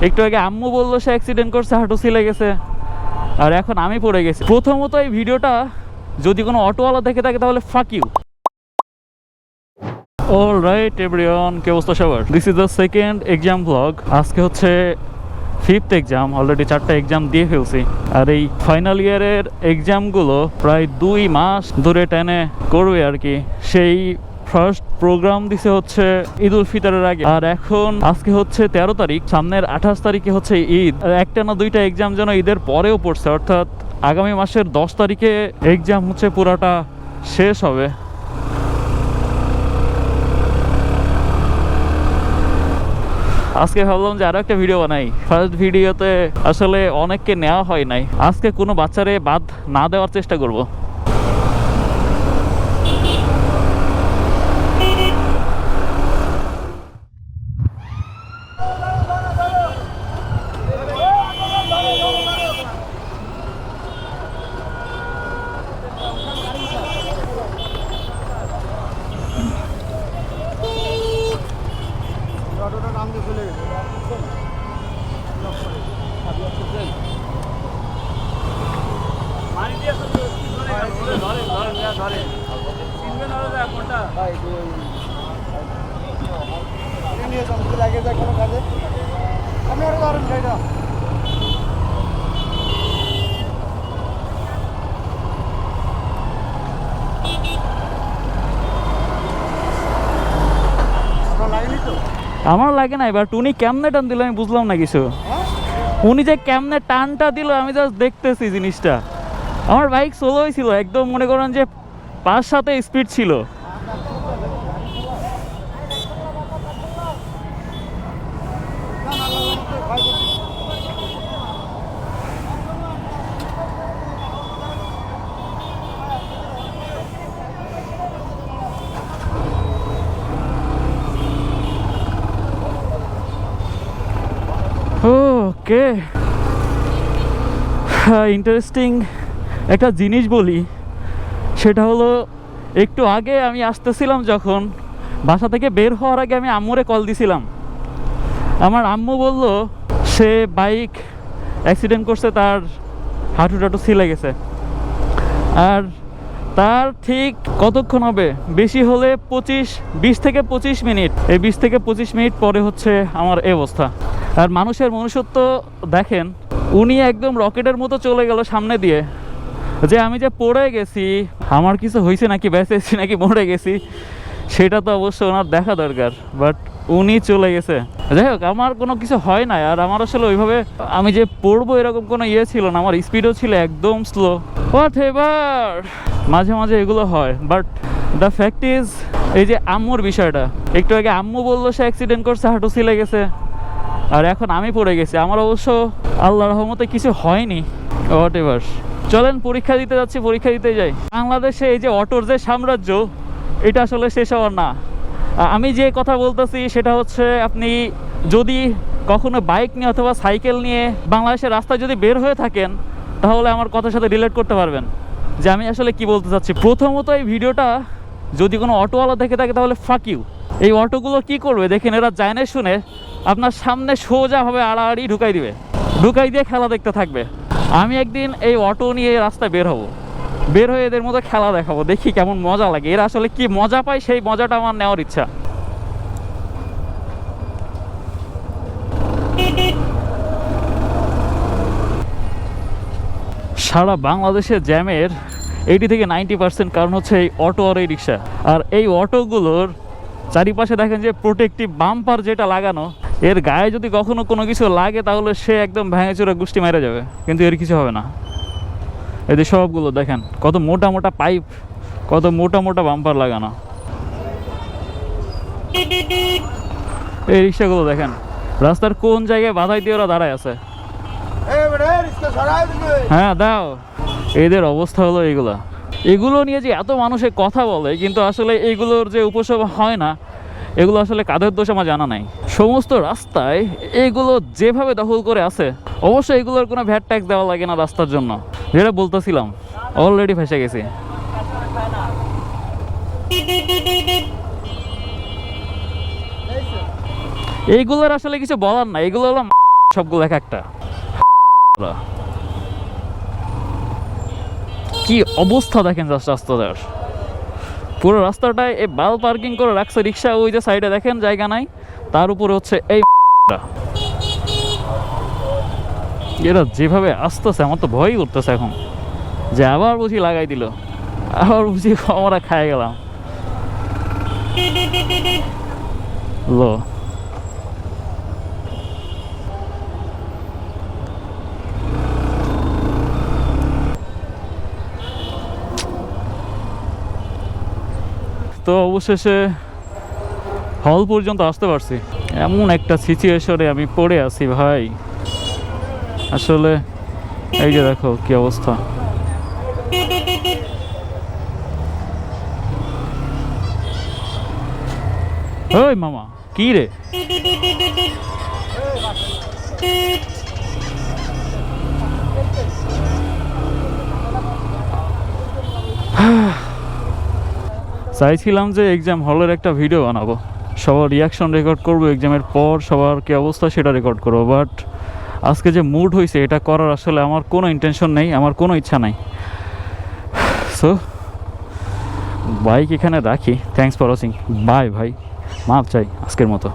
একটু আগে আম্মু বললো সে অ্যাক্সিডেন্ট করছে, হাঁটু ছিলে গেছে, আর এখন আমি পড়ে গেছি। প্রথমত এই ভিডিওটা যদি কোনো অটোওয়ালা দেখে থাকে তাহলে ফাক ইউ। অলরাইট এভরিওয়ান, কি অবস্থা সবার? This is the second exam blog. আজকে হচ্ছে 5th এক্সাম। অলরেডি 4টা এক্সাম দিয়ে ফেলছি। আর এই ফাইনাল ইয়ারের এক্সামগুলো প্রায় 2 মাস ধরে টেনে করবে আর কি। সেই ফার্স্ট প্রোগ্রাম দিছে হচ্ছে ঈদ উল ফিতরের আগে, আর এখন আজকে হচ্ছে 13 তারিখ, সামনের 28 তারিখে হচ্ছে ঈদ। একটা না দুইটা এক্সাম যেন ঈদের পরেও পড়ছে, অর্থাৎ আগামী মাসের 10 তারিখে এক্সাম হচ্ছে পুরাটা শেষ হবে। আজকে ভাবলাম যে আরো একটা ভিডিও বানাই। ফার্স্ট ভিডিওতে আসলে অনেককে নেওয়া হয় নাই। আজকে কোনো বাচ্চারে বাদ না দেওয়ার চেষ্টা করব। আমার লাগে না। এবার উনি কেমনে টান দিল আমি বুঝলাম না কিছু। উনি যে কেমনে টানটা দিল আমি জাস্ট দেখতেছি জিনিসটা। আমার বাইক স্লোই ছিল একদম, মনে করেন যে 5-7 স্পিড ছিল। ওকে, ইন্টারেস্টিং একটা জিনিস বলি, সেটা হলো একটু আগে আমি আসতেছিলাম, যখন বাসা থেকে বের হওয়ার আগে আমি আম্মুরে কল দিছিলাম। আমার আম্মু বলল সে বাইক অ্যাক্সিডেন্ট করছে, তার হাঁটু টাটু ছিলে গেছে। আর তার ঠিক কতক্ষণ হবে, বেশি হলে 20 থেকে 25 মিনিট। এই 20 থেকে 25 মিনিট পরে হচ্ছে আমার এই অবস্থা। আর মানুষের মনুষ্যত্ব দেখেন, উনি একদম রকেটের মতো চলে গেল সামনে দিয়ে। যে আমি যে পড়ে গেছি, আমার কিছু হয়েছে নাকি, বেঁচেছি নাকি মরে গেছি, সেটা তো অবশ্য ওনার দেখা দরকার। বাট উনি চলে গেছে। যাই হোক, আমার কোনো কিছু হয় না। আর আমার আসলে ওইভাবে আমি যে পড়বো এরকম কোনো ইয়ে ছিল না। আমার স্পিডও ছিল একদম স্লো। হোয়াট এভার, মাঝে মাঝে এগুলো হয়। বাট দ্য ফ্যাক্ট ইজ, এই যে আম্মুর বিষয়টা, একটু আগে আম্মু বললো সে অ্যাক্সিডেন্ট করছে, হাঁটু ছিলে গেছে, আর এখন আমি পড়ে গেছি। আমার অবশ্য আল্লাহর রহমতে কিছু হয়নি। হোয়াট এভার, চলেন পরীক্ষা দিতে যাচ্ছি, পরীক্ষা দিতে যাই। বাংলাদেশে এই যে অটোর যে সাম্রাজ্য, এটা আসলে শেষ হওয়ার না। আমি যে কথা বলতেছি সেটা হচ্ছে, আপনি যদি কখনো বাইক নিয়ে অথবা সাইকেল নিয়ে বাংলাদেশের রাস্তায় যদি বের হয়ে থাকেন, তাহলে আমার কথার সাথে রিলেট করতে পারবেন যে আমি আসলে কি বলতে চাচ্ছি। প্রথমত এই ভিডিওটা যদি কোনো অটোওয়ালা দেখে থাকে তাহলে ফাক ইউ। এই অটোগুলো কি করবে দেখেন, এরা জানে শুনে আপনার সামনে সোজাভাবে আড়াআড়ি ঢুকাই দিবে, ঢুকাই দিয়ে খেলা দেখতে থাকবে। আমি একদিন এই অটো নিয়ে রাস্তায় বের হব, বের হয়ে এদের মতো খেলা দেখাবো, দেখি কেমন মজা লাগে। এরা আসলে কি মজা পায়, সেই মজাটা আমার নেওয়ার ইচ্ছা। সারা বাংলাদেশের জ্যামের 80 থেকে 90% কারণ হচ্ছে এই অটো আর এই রিক্সা। আর এই অটোগুলোর চারিপাশে দেখেন যে প্রোটেক্টিভ বাম্পার যেটা লাগানো, এর গায়ে যদি কখনো কোনো কিছু লাগে তাহলে সে একদম ভেঙে চুরে গুষ্টি মেরে যাবে, কিন্তু এর কিছু হবে না। এদের সবগুলো দেখেন কত মোটা মোটা পাইপ, কত মোটা মোটা বাম্পার লাগানো। এই রিক্সাগুলো দেখেন রাস্তার কোন জায়গায় বাধাই দিয়ে ওরা দাঁড়ায় আছে। হ্যাঁ দাও, এদের অবস্থা হলো এইগুলা। এগুলো নিয়ে যে এত মানুষের কথা বলে, কিন্তু আসলে এইগুলোর যে উপসব হয় না, এগুলো আসলে কাদের দোষ আমার জানা নাই। সমস্ত রাস্তায় এগুলো যেভাবে দখল করে আছে, অবশ্যই এগুলোর কোনো ভ্যাট ট্যাক্স দেওয়া লাগে না রাস্তার জন্য। যেটা বলতেছিলাম, অলরেডি ফেসে গেছি। এইগুলোর আসলে কিছু বলার না, এগুলো হলো সবগুলো এক একটা। কি অবস্থা দেখেন জাস্ট রাস্তাটার, পুরো রাস্তাটায় এই বাল পার্কিং করে রাখছে রিক্সা, ওই যে সাইডে দেখেন জায়গা নাই, তার উপরে হচ্ছে এই এরা যেভাবে আসতেছে আমার তো ভয়ই করতেছে এখন, যে আবার বুঝি লাগাই দিল, আবার বুঝি আমরা খাই গেলাম। লো তো অবশেষে হল পর্যন্ত আসতে পারছি। এমন একটা সিচুয়েশনে আমি পড়ে আছি ভাই, আসলে এই যে দেখো কি অবস্থা। ওই মামা কি রে, চাইছিলাম যে এক্সাম হলের একটা ভিডিও বানাবো, সবার রিয়াকশন রেকর্ড করবো, এক্সামের পর সবার কি অবস্থা সেটা রেকর্ড করবো, বাট আজকে যে মুড হয়েছে এটা করার আসলে আমার কোনো ইন্টেনশন নেই, আমার কোনো ইচ্ছা নাই। সো বাইক এখানে রাখি, থ্যাংকস ফর ওয়াচিং, বাই ভাই, মাপ চাই আজকের মতো।